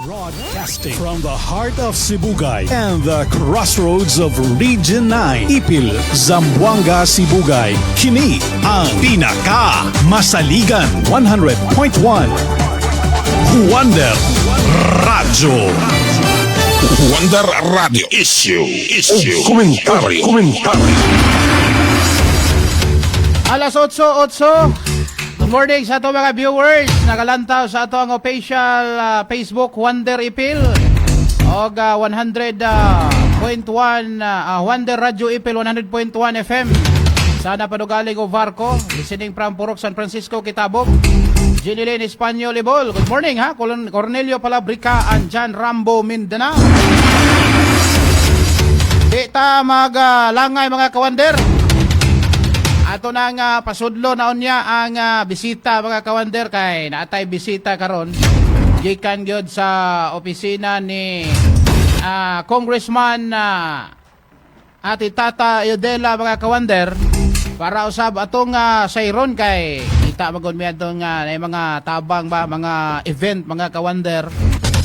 Broadcasting from the heart of Sibugay and the crossroads of Region 9, Ipil, Zamboanga, Sibugay. Kini ang Pinaka Masaligan 100.1 Wonder Radio. Wonder Radio Issue Komentary Alas 8:08. Good morning sa ato mga viewers. Nakalantaw sa ato ang official Facebook Wonder Ipil og 100.1 Wonder Radio Ipil 100.1 FM. Sana panugaling o Varco, listening from Purok San Francisco, Kitabog. Ginilin Espanyol Ibol. Good morning ha. Cornelio Palabrica and John Rambo Mindanao. Di ta maglangay mga kawander. Ato nang pasudlo naon niya ang bisita mga kawander kay naatay bisita karon gikan gyud sa opisina ni Congressman Ati Tata Yodela mga kawander para usab atong sayron kay kita magud mi atong mga tabang ba mga event mga kawander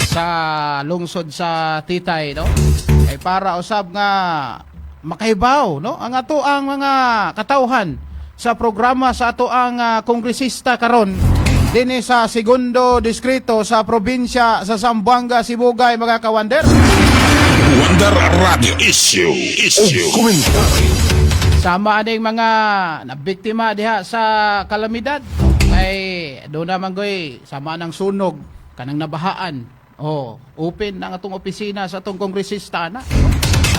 sa lungsod sa Titay no kay para usab nga makahibaw no ang ato ang mga katawhan sa programa sa ato ang kongresista karon dinhi sa segundo distrito sa probinsya sa Zamboanga, Sibugay mga kawander. Wonder Radio Issue Komentary. Sama aning mga nabiktima diha sa kalamidad ay do naman goy sama ng sunog kanang nabahaan. Open ang atong opisina sa atong kongresista na.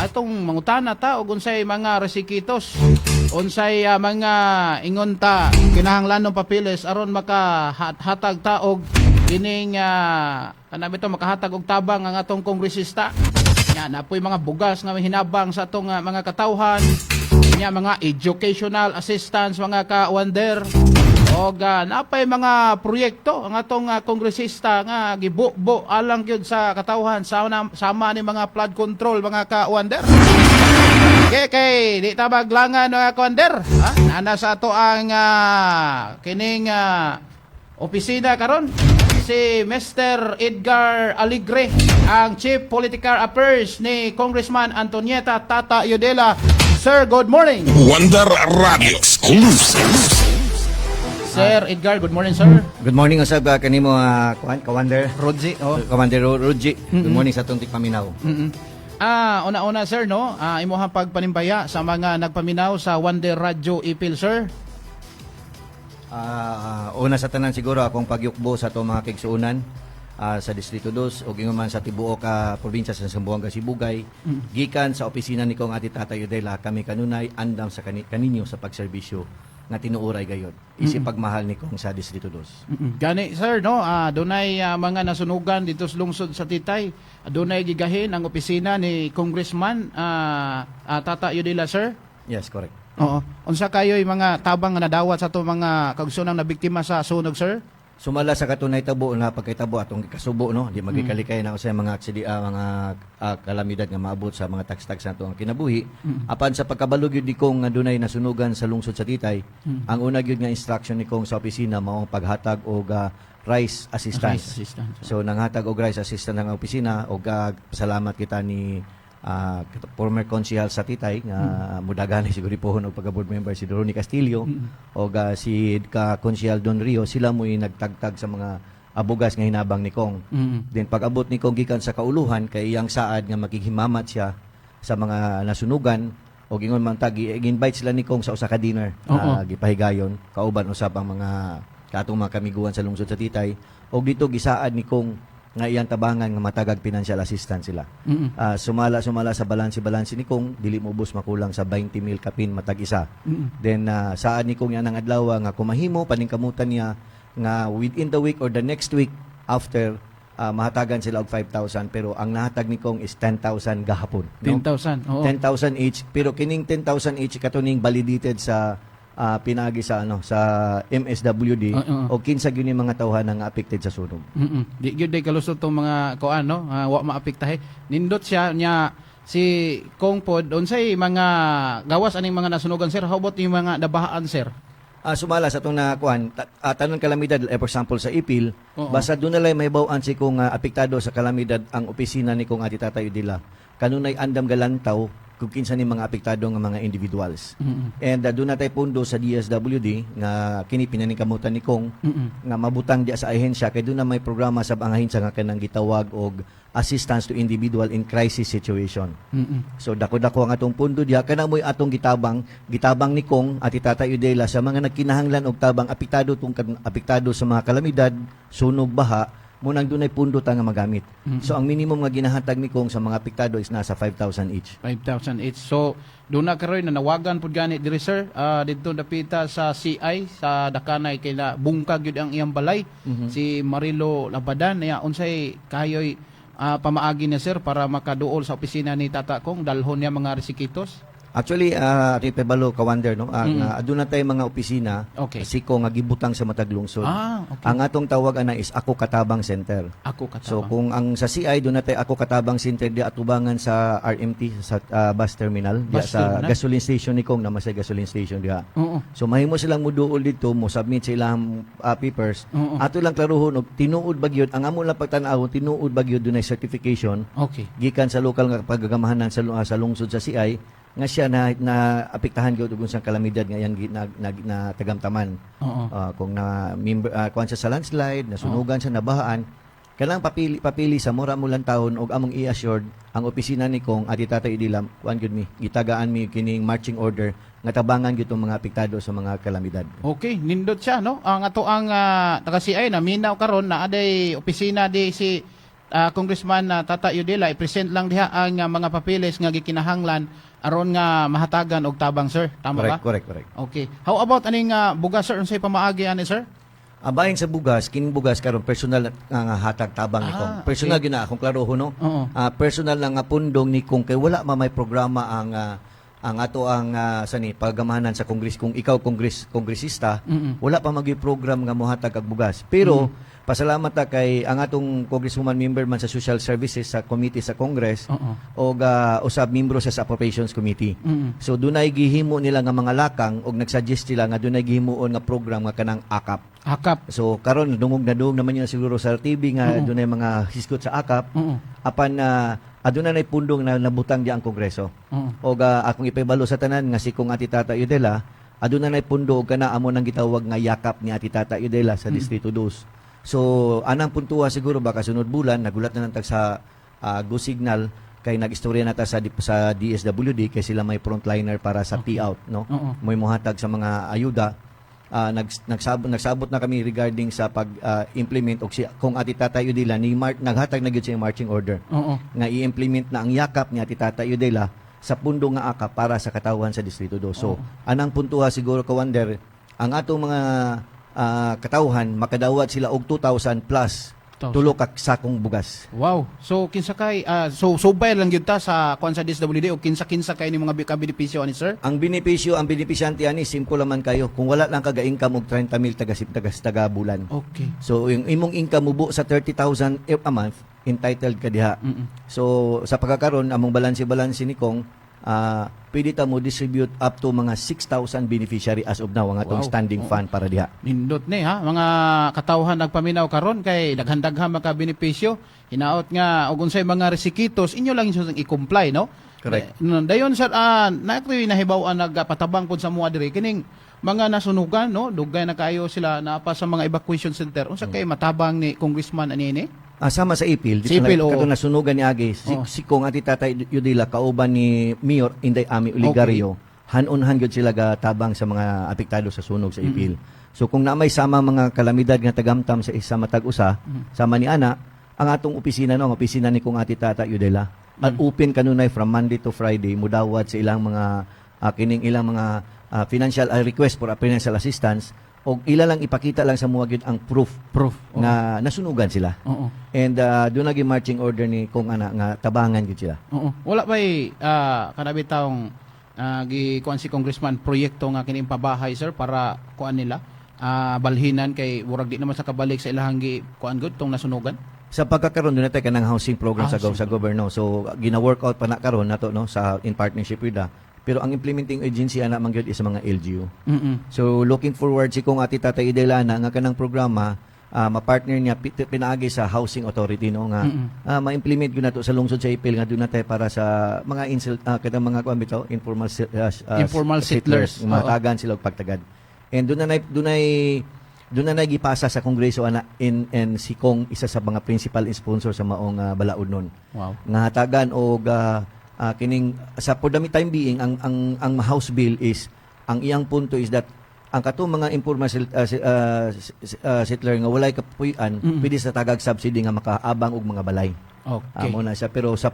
Atong mangutana ta og unsay mga resikitos, unsay mga ingon ta kinahanglan ng papilis aron makahatag ta og kining kanami to makahatag og tabang ang atong kongresista. Nya napoy mga bugas nga hinabang sa atong mga katawhan, nya mga educational assistance mga ka-wander. Og napay mga proyekto ang atong kongresista nga gibubo alang gyud sa katawhan sama ni mga flood control mga ka-wander. Kay di ta maglangan mga ka-wander. Ana sa ato ang kining opisina karon si Mr. Edgar Aligre, ang Chief Political Affairs ni Congressman Antonieta Tata Yodela. Sir, good morning. Wonder Radio Exclusive. Sir Edgar, good morning, sir. Good morning usab kanimo Kawander Rodzi, Kawander Rodzi. Good morning sa atong tigpaminaw. Una-una sir no, imuhang pagpanimbaya sa mga nagpaminaw sa Wonder Radio Ipil, sir. Una sa tanan siguro akong pagyukbo sa atong mga kigsuunan sa Distrito 2 ug ingon man sa tibuok probinsya sa Zamboanga, Sibugay. Gikan sa opisina ni kong Ati Tata Yodela kami kanunay andam sa kaninyo sa pagserbisyo nga tinuuray gayod isip pagmahal ni kong sa Distrito 2. Gani sir no, dunay mga nasunugan dito sa lungsod sa Titay. Dunay gigahin ang opisina ni Congressman Tata Yodela, sir. Yes, correct. Oo. Unsa kayo'y mga tabang nga nadawat sa ato mga kagsunang na biktima sa sunog, sir? Sumala sa katunay tabo na pagkitabo atong kasubo no, di magikalikay na usay mga mga kalamidad nga maabot sa mga tax-tax nato ang kinabuhi. Apan sa pagkabalo gyud di kong dunay nasunugan sa lungsod sa Titay, ang una gyud nga instruction ni kong sa opisina mao paghatag og rice assistance. So nanghatag og rice assistance ang opisina og salamat kita ni former konsehal sa Titay nga mudagan siguro pohon og pagka-board member si Ronnie Castillo o si konsehal Don Rio, sila mo'y nagtagtag sa mga abugas nga hinabang ni Kong. Then pag-abot ni Kong gikan sa kauluhan kay iyang saad nga maghihimamat siya sa mga nasunugan o ingon man tag i-invite sila ni Kong sa usa ka dinner gipahigayon kauban usab ang mga katong mga kamiguan sa lungsod sa Titay og dito gisaad ni Kong nga iyang tabangan nga matagag financial assistance sila. Sumala sa balanse ni Kong dili mo ubos makulang sa 20,000 kapin matag isa. Then saad ni Kong yan ang adlaw nga kumahimo paningkamutan niya nga within the week or the next week after mahatagan sila og 5,000 pero ang nahatag ni Kong is 10,000 gahapon. 10,000. Oo. 10,000 each pero kining 10,000 each katuning validated sa pinagi sa sa MSWD o kinsa gyud ni mga tawhan nga affected sa sunog. Di gyud day kalusot tong mga kuan no, wa maapektahe. Nindot siya nya si Kong pod unsay mga gawas aning mga nasunugan, sir? How about yung mga nabahaan, sir? Sumala sa itong nakuhan, tanon kalamidad, for example, sa Ipil, Oo. basta doon nalay may bawaan si kung apektado sa kalamidad ang opisina ni kung ati Tatay Udila. Kanunay andam galantaw kung kinsa ni mga apektado nga mga individuals. And doon natay pundo sa DSWD nga kini pinaningkamutan ni Kong nga mabutang di sa ahensya kay doon na may programa sa ang ahensya nga kanang gitawag og assistance to individual in crisis situation. So dako-dako ang atong pundo diha kana moy atong gitabang ni Kong at Tatay Udela sa mga nagkinahanglan og tabang apektado sa mga kalamidad, sunog, baha, munang dunay pundo ta nga magamit. So ang minimum nga ginahatag ni Kong sa mga apektado is nasa 5,000 each. 5,000 each. So, doon na karoy na nawagan po gani diri sir, dito dapita sa CI, sa Dakanay, kay na bungkag yun ang iyang balay, si Marilo Labadan, ya unsay kayoy pamaagi niya sir para makaduol sa opisina ni Tata Kong, dalhon niya mga resikitos? Actually, Ripe Balo, Kawander, no? Aduna tay mga opisina, Okay. si Kong nga gibutang sa matag lungsod. Okay. Ang atong tawag ana is Ako Katabang Center. Ako katabang. So kung ang sa CI doon natin Ako Katabang Center di atubangan sa RMT sa bus terminal, diya Bus sa terminal? gasoline station ni Kong naman sa gasoline station diha. Oo. So mahimo silang muduol dito, mo submit sa ilang papers. Oo. Ato lang klaruhon og tinuod bagyod ang amo lang pagtan-aw tinuod bagyod dunay certification Okay. gikan sa lokal nga pagagamahanan sa lungsod sa CI nga siya na apektahan gyud og unsang kalamidad nga yang na tagamtaman. Oo. Kung na member kuan siya sa landslide, nasunugan siya, nabahaan, kailangan papili sa mura mo lang taon og among i-assured ang opisina ni Kong ati Tatay Udila kuan gyud mi gitagaan mi kining marching order nga tabangan gyud tong mga apektado sa mga kalamidad. Okay, nindot siya no. Ang ato ang taga CI na minaw karon na aday opisina di si Congressman Tata Udila i-present lang diha ang mga papeles nga gikinahanglan aron nga mahatagan og tabang sir. Tama ba? Correct. Okay. How about aning bugas sir unsay pamaagi ani sir? Abahin sa bugas, kining bugas karon personal nga hatag tabang ni Kong. Personal okay. gyud na akong klaroho no. Oo. Personal lang nga pundong ni Kong kay wala may programa ang ato ang sani pagamahanan sa kongres kung ikaw kongresista wala pa magi program nga mohatag og bugas. Pero pasalamat ta kay ang atong congresswoman member man sa Social Services sa committee sa Congress o usab membro sa Appropriations Committee. So dunay gihimo nila nga mga lakang og nagsuggest sila nga dunay gihimuon nga program nga kanang AKAP. Akap. So karon dungog naman yun siguro sa TV nga dunay mga hisgot sa AKAP. Apan aduna nay pundong na nabutang di ang Kongreso. Og akong ipabalo sa tanan nga si kung ati Tata Udela aduna nay pundo og kana amo nang gitawag nga yakap ni ati Tata Udela sa Distrito 2. So, anang puntuwa siguro baka sunod bulan, nagulat na nantag sa Go Signal kay nag-istorya nata sa DSWD kay sila may frontliner para sa T-out, no? May muhatag sa mga ayuda. Nagsabot na kami regarding sa pag-implement og kung ati Tatay Udila ni naghatag na gyud siya marching order. Nga i-implement na ang yakap ni ati Tatay Udila sa pundo nga akap para sa katawan sa Distrito 2. So, anang puntuwa siguro Kawander, ang atong mga katawhan makadawat sila og 2,000 plus tulo ka sakong bugas. Wow. So kinsa kay subay lang gyud ta sa kuan sa DSWD o kinsa kay ni mga benepisyo ani sir? Ang benepisyante ani simple man kayo. Kung wala lang kaga income og 30,000 taga bulan. Okay. So yung imong income mubo sa 30,000 a month, entitled ka diha. So sa pagkakaron among balanse ni Kong pwede ta mo distribute up to mga 6,000 beneficiary as of now ang atong standing fund para diha. Nindot ni ha mga katawhan nagpaminaw karon kay daghan-daghan maka benepisyo. Hinaot nga og unsay mga resikitos inyo lang isang i-comply no. Correct. Dayon sir nakoy nahibaw-an nagpatabang pud sa mga diri kining mga nasunugan no dugay na kayo sila napa sa mga evacuation center unsa kay matabang ni Congressman anini? Sama sa Ipil, kato nasunugan ni Agi, si Kong ati Tatay Udila kauban ni Mayor Inday Ami Oligario, hanon-han gyud sila tabang sa mga apektado sa sunog sa Ipil. So kung namay sama mga kalamidad nga tagamtam sa isa matag usa, sama ni ana, ang atong opisina ang opisina ni Kong ati Tatay Udila, at open kanunay from Monday to Friday mudawat sa ilang mga kining ilang mga financial request for financial assistance o ila lang ipakita lang sa mga gyud ang proof nga nasunugan sila. And doon naging marching order ni Kong ana nga tabangan gyud sila. Wala bay kanabi taong kuan si Congressman proyekto nga kining pabahay sir para kuan nila balhinan kay murag di naman sa kabalik sa ilahang kuan gud tong nasunugan. Sa pagkakaroon doon natin kanang housing program sa governo. So gina-work out pa na karon nato no sa in partnership with pero ang implementing agency ana man gyud is mga LGU. Mm-mm. So looking forward si kung ati Tatay Idelana nga kanang programa ma-partner niya pinaagi sa housing authority no nga ma-implement gyud nato sa lungsod sa Ipil nga doon natin para sa mga kadang mga kuan bitaw informal Informal settlers. matagan sila og pagtagad. And doon na gipasa sa Kongreso ana in si Kong isa sa mga principal sponsor sa maong balaod nun. Wow. Nga hatagan og kining sa for the time being ang House bill is ang iyang punto is that ang katong mga informal settler nga walay kapuy-an pwede sa tagag subsidy nga makaabang og mga balay. Okay. Amo na siya pero sa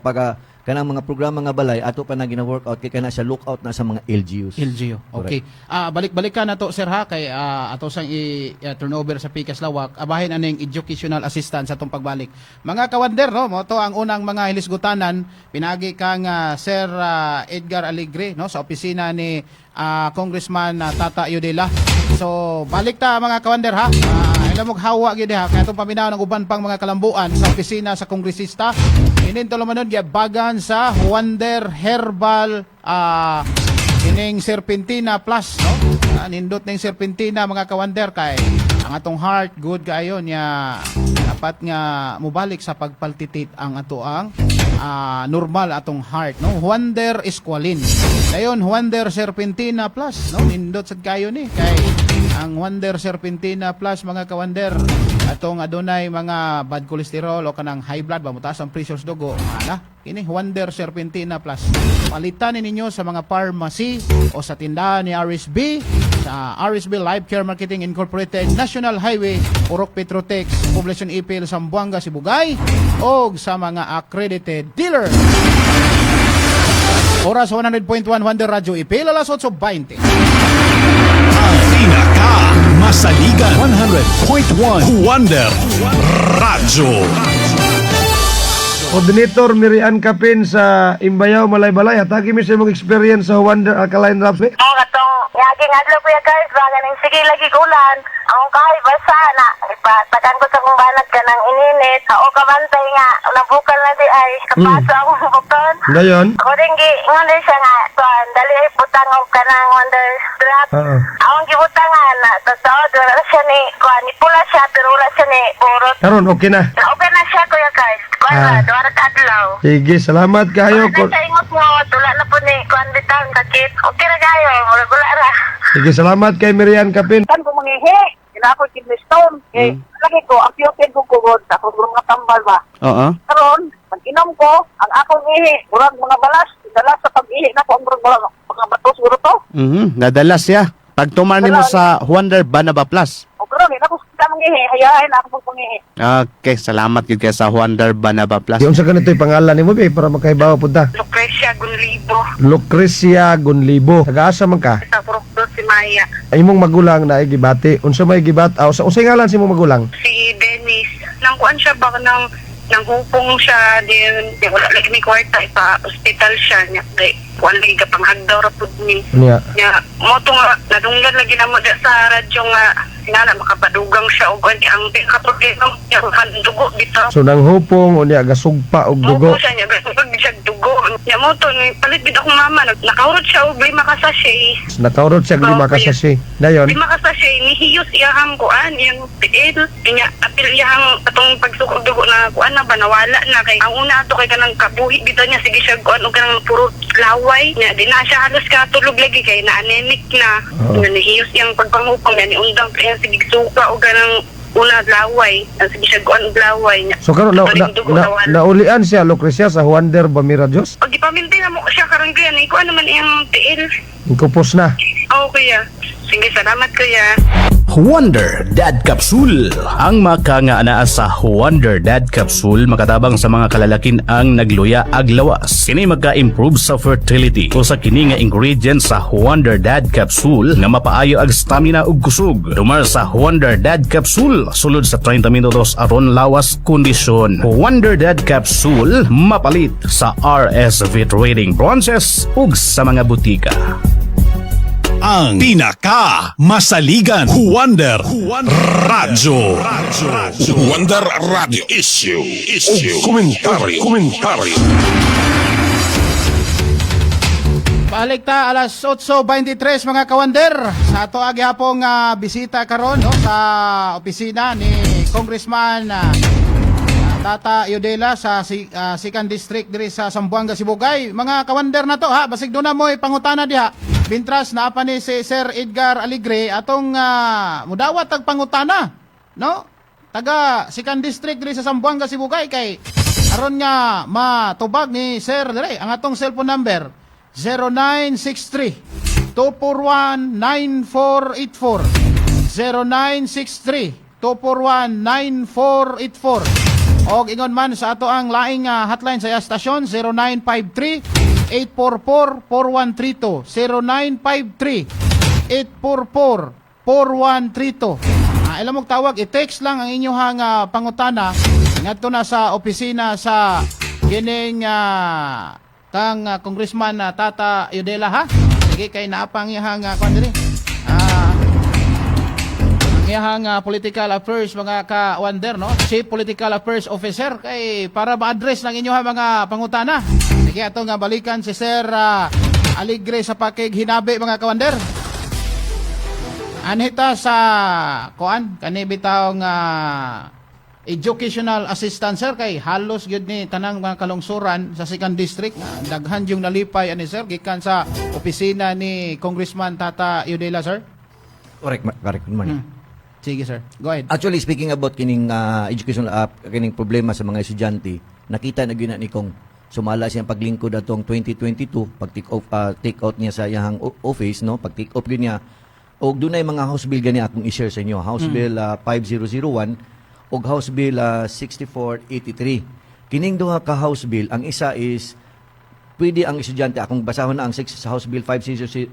kanang mga programa nga balay ato pa na gina-workout kay kana siya lookout na sa mga LGUs. LGU. Okay. Balik-balikan na to sir ha kay ato sang turnover sa Pikas Lawak. Abahin aning educational assistance atong pagbalik. Mga kawander no, mo to ang unang mga hilisgutanan pinagi kang Sir Edgar Alegre no sa opisina ni Congressman Tata Yudela. So balik ta mga kawander ha. Ilang hawa gyud ha kay atong paminaw ng uban pang mga kalambuan sa opisina sa kongresista. Ininto naman nun gibagan sa Wonder Herbal ining Serpentina Plus no. Nindot ning Serpentina mga kawander kay ang atong heart good kaayo niya dapat nga mubalik sa pagpaltitit ang ato ang normal atong heart no. Wonder Esqualin. Dayon Wonder Serpentina Plus no nindot sad kayo ni kay ang Wonder Serpentina Plus mga kawander atong adunay mga bad cholesterol o kanang high blood ba mutaas ang pressure sa dugo ana kini Wonder Serpentina Plus palitan ninyo sa mga pharmacy o sa tindahan ni RSB sa RSB Life Care Marketing Incorporated National Highway Purok Petrotex Poblacion Ipil Zamboanga Sibugay o sa mga accredited dealer. Oras 100.1 Wonder Radio Ipil alas 8:20. Ang pinaka masaligan 100.1 Wonder Radio. Coordinator Miriam Capin sa Imbayaw, Malay-Balay. Hatagi mi sa imong experience sa Wonder Alkaline Drops. Oo, katong yaging adlaw kuya guys, baga ning sige lagi kulan. Ang kahoy basa na, ipatagan ko sa kong banat ka ng ininit. Ako kabantay nga, nabukal na di ay kapaso akong bukton. Dayon. Ako rin ngundir siya nga, dali ay butang og ka ng Wonder Drop. Akong gibutangan na, totoo, wala siya ni pula siya, pero wala siya ni burot. Karon okay na. Okay na siya kuya guys. Kuya na, duwara ka adlaw. Sige, salamat kayo. Kung sa ingot mo, tula na po ni kuan bitang sakit. Okay na kayo, wala ra. Sige, salamat kay Miriam Capin. Kan ko mangihi, kinako kidney stone. Lagi ko, ang piyopin ko kugod, ako mga tambal ba. Oo. Karon, pag inom ko, ang akong ihi, murag mga balas, dalas sa pag-ihi na ko, ang murag mga batos, guro to. Nadalas siya. Pagtuman nimo sa Wonder Banaba Plus. O karon, ako sa mangihi, hayahin ako pangihi. Okay, salamat gid kay sa Wonder Banaba Plus. Yung sa ganito yung pangalan ni mo, para makahibawa po ta. Lucrecia Gunlibo, Lucrecia Gunlibo. Taga-asa man ka? sa Purokdo si Maya, Ay mong magulang na gibati. Unsa may gibat? Unsay ngalan si mong magulang? si Dennis. Nangkuan siya ba nang hupong siya din, wala lagi may kwarta, ipa-hospital siya niya. Wala lagi ka panghagdaw rapod ni. Niya. Nya mo to nga nadunggan lagi na mo sa radyo nga sinala makapadugang siya og ang pinaka-problema niya ang dugo bitaw. So nang hupong o niya gasugpa og dugo. Dugo siya niya gasugpa siya dugo. Nya mo to ni palit bid akong mama nakahurot siya og 5 ka sachet. Nakaurot siya lima ka sachet. Dayon. 5 ka sachet ni hiyos iyahang kuan yang tiil. Nya apil iyahang atong pagsukog dugo na kuan na ba nawala na kay ang una ato kay kanang kabuhi bitaw niya sige siya kuan og kanang puro laway nya di na siya halos katulog lagi kay na-anemic na. Nahiyos yang pagpangupang ni undang kaya sige suka o ganang una laway ang sige siya kuan og laway nya. So karon naulian siya Lucrecia sa Wonder Bamira Diyos. Og gipaminti na mo siya karon kaya ni kuan naman iyang tiil. Kupos na. Oo kuya. Sige salamat kuya. Wonder Dad Capsule. Ang maka nga anaa sa Wonder Dad Capsule makatabang sa mga kalalakin ang nagluya ag lawas. Kini magka-improve sa fertility. Usa kini nga ingredient sa Wonder Dad Capsule nga mapaayo ag stamina ug kusog. Dumar sa Wonder Dad Capsule sulod sa 30 minutos aron lawas kondisyon. Wonder Dad Capsule mapalit sa RS Vit Rating bronzes ug sa mga butika. Ang pinaka masaligan Wonder Radio. Wonder Radio Issue. Komentaryo. Balik ta alas 8:23 mga kawander. Sa ato agihapong bisita karon no sa opisina ni Congressman Tata Yudela sa Second District diri sa Zamboanga, Sibugay. Mga kawander na to ha, basig do na mo'y pangutana diha. Bintras na pa ni si Sir Edgar Aligre atong mudawat tag pangutana, no? Taga Second District diri sa Zamboanga, Sibugay kay aron nga matubag ni Sir dire ang atong cellphone number 0963-241-9484 0963-241-9484 og ingon man sa ato ang laing hotline sa stasyon 0953-844-4132 0953-844-4132 ilang mong tawag, i-text lang ang inyong pangutana ngadto na sa opisina sa gining kang Congressman Tata Yudela ha. Sige kay naapang iyang kuan diri. Ang iyang political affairs mga ka-wander no. Chief Political Affairs Officer kay para ma-address lang inyong mga pangutana. Sige ato nga balikan si Sir Aligre sa pakighinabi mga ka-wander. Anita sa kuan kani bitaw nga educational assistant sir kay halos gyud ni tanang mga kalungsuran sa Second District daghan yung nalipay ani sir gikan sa opisina ni Congressman Tata Yudela sir. Correct man. Sige sir, go ahead. Actually speaking about kining educational kining problema sa mga estudyante, nakita na gyud ni kong sumala siyang paglingkod atong 2022 pag take out niya sa iyang office no, pag take off gyud niya og dunay mga house bill gani akong i-share sa inyo. House Bill 5001 og House Bill 6483. Kining duha ka House Bill, ang isa is pwede ang estudyante akong basahon na ang sa House Bill 5001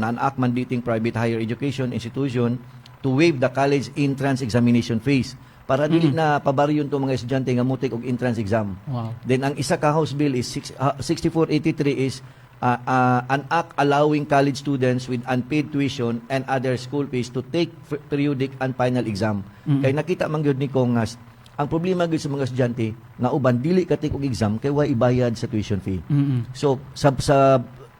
an act mandating private higher education institution to waive the college entrance examination fees para dili na pabaryon to mga estudyante nga mutik og entrance exam. Wow. Then ang isa ka House Bill is 6483 is an act allowing college students with unpaid tuition and other school fees to take periodic and final exam. Kay nakita man gyud ni kong ang problema gyud sa mga estudyante nga uban dili ka take og exam kay wa ibayad sa tuition fee. So sa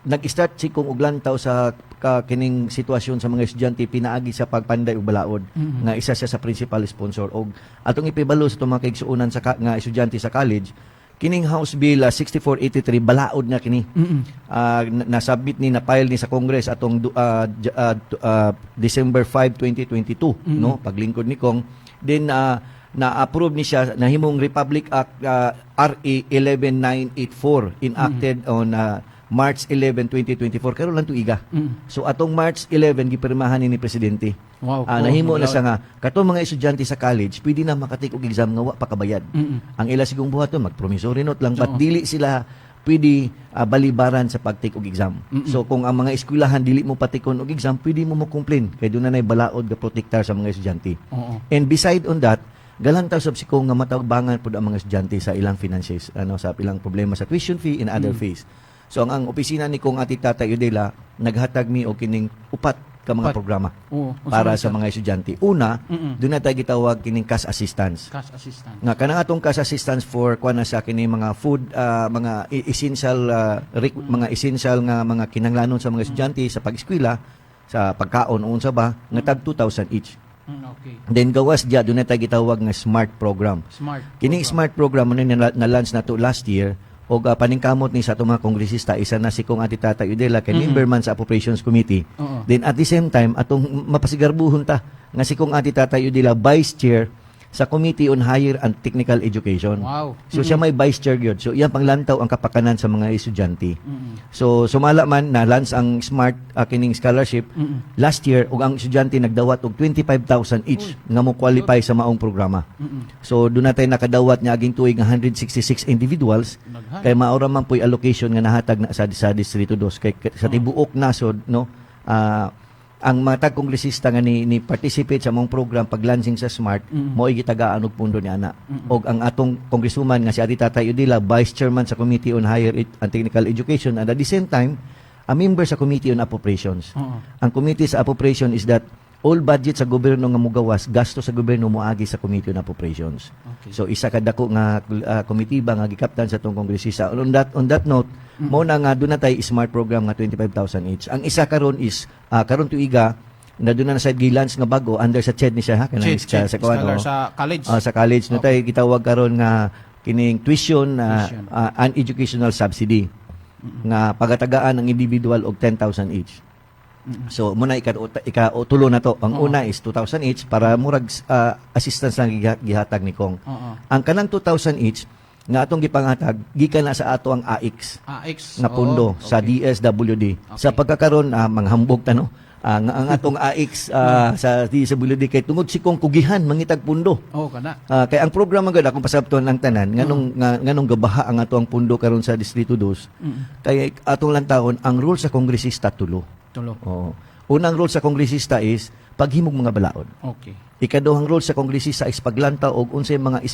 nag-start si kong uglantaw sa kining sitwasyon sa mga estudyante pinaagi sa pagpanday og balaod nga isa siya sa principal sponsor og atong ipibalo sa mga kaigsuonan sa nga estudyante sa college. Kining House Bill 6483 balaod na kini. Nasubmit ni na-file ni sa Congress atong December 5, 2022 no paglingkod ni Kong. Then na-approve ni siya nahimong Republic Act RA 11984 enacted on March 11, 2024 karon lang tuiga. So atong March 11 gipirmahan ni presidente. Wow. Nahimo na sa nga katong mga estudyante sa college pwede na makatik og exam nga wa pa kabayad. Ang ila sigong buhaton mag-promissory note lang but dili sila pwede balibaran sa pag-take og exam. So kung ang mga eskwelahan dili mo patikon og exam, pwede mo mo-complain kay doon na nay balaod nga protektar sa mga estudyante. And beside on that, galantaw sab si kong nga matabangan pud ang mga estudyante sa ilang finances, sa ilang problema sa tuition fee and other fees. So ang opisina ni kong Ati Tata Yudela naghatag mi og kining upat ka mga programa para sa mga estudyante. Una, doon na tayo gitawag kining cash assistance. Cash assistance. Nga kanang atong cash assistance for kuan na sa kining mga food, mga essential mga essential nga mga kinahanglanon sa mga estudyante sa pag-eskwela, sa pagkaon unsa ba nga tag 2,000 each. Okay. Then gawas dia doon na tayo gitawag nga SMART program. Kining SMART program ano na-launch na to last year. O paningkamot ni sa itong mga kongresista, isa na si kong Ati Tata Yudela kay member man sa Appropriations Committee. Then at the same time, atong mapasigarbuhon ta nga si kong Ati Tata Yudela Vice Chair sa Committee on Higher and Technical Education. Wow. So siya may Vice Chair yun. So iyan panglantaw ang kapakanan sa mga estudyante. So sumala man na lance ang SMART kining scholarship last year ug ang estudyante nagdawat og 25,000 each nga mo qualify sa maong programa. So doon natin nakadawat nga aging tuig nga 166 individuals kay maura man po'y allocation nga nahatag na sa Distrito 2 kay sa tibuok nasod no ang mga tag-kongresista nga ni participate sa mong program pag-launching sa SMART mo igitagaan og pundo ni ana. Og ang atong congresswoman nga si Ati Tata Yudela, Vice Chairman sa Committee on Higher and Technical Education and at the same time a member sa Committee on Appropriations. Ang committee sa appropriation is that all budget sa gobyerno nga mugawas, gasto sa gobyerno moagi sa Committee on Appropriations. Okay. So isa ka dako nga komitiba nga gikaptan sa tong kongresista. On that note, mo na nga doon na tayo smart program nga 25,000 each. Ang isa karon is karon tuiga na doon na sa Gilans nga bago under sa CHED ni siya ha kanang Ched, sa kuan scholar sa college. sa college no tayo gitawag karon nga kining tuition and educational subsidy nga pagatagaan ng individual og 10,000 each. So muna ika-tulo na to. Ang una is 2,000 each para murag assistance lang gihatag ni Kong. Ang kanang 2,000 each nga atong gipangatag gikan na sa ato ang AX nga pundo sa DSWD. Sa pagkakaron manghambog ta no. Ang atong AX sa DSWD kay tungod si Kong kugihan mangitag pundo. Kana. Kay ang programa gud akong pasabton ang tanan nganong gabaha ang ato ang pundo karon sa Distrito 2. Kay atong lantawon ang rule sa kongresista tulo. Oo. Unang role sa kongresista is paghimog mga balaod. Okay. Ikaduhang role sa kongresista is paglantaw og unsay mga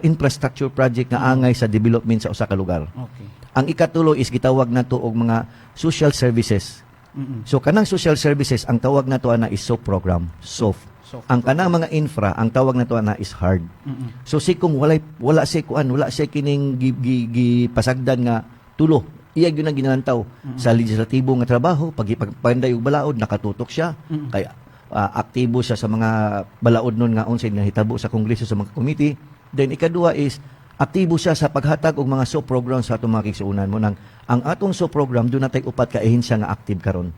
infrastructure project nga angay sa development sa usa ka lugar. Okay. Ang ikatulo is gitawag nato og mga social services. So kanang social services ang tawag nato ana is SOF program. SOF. Ang kanang mga infra ang tawag nato ana is hard. So si kung wala siya kining pasagdan nga tulo iya gyud ang ginalantaw sa legislatibo nga trabaho pagpanday og balaod nakatutok siya kay aktibo siya sa mga balaod nun nga unsay nahitabo sa kongreso sa mga committee. Then ikaduha is aktibo siya sa paghatag og mga SOP program sa atong mga kigsuunan mo nang ang atong SOP program doon natay upat ka ehensya nga active karon.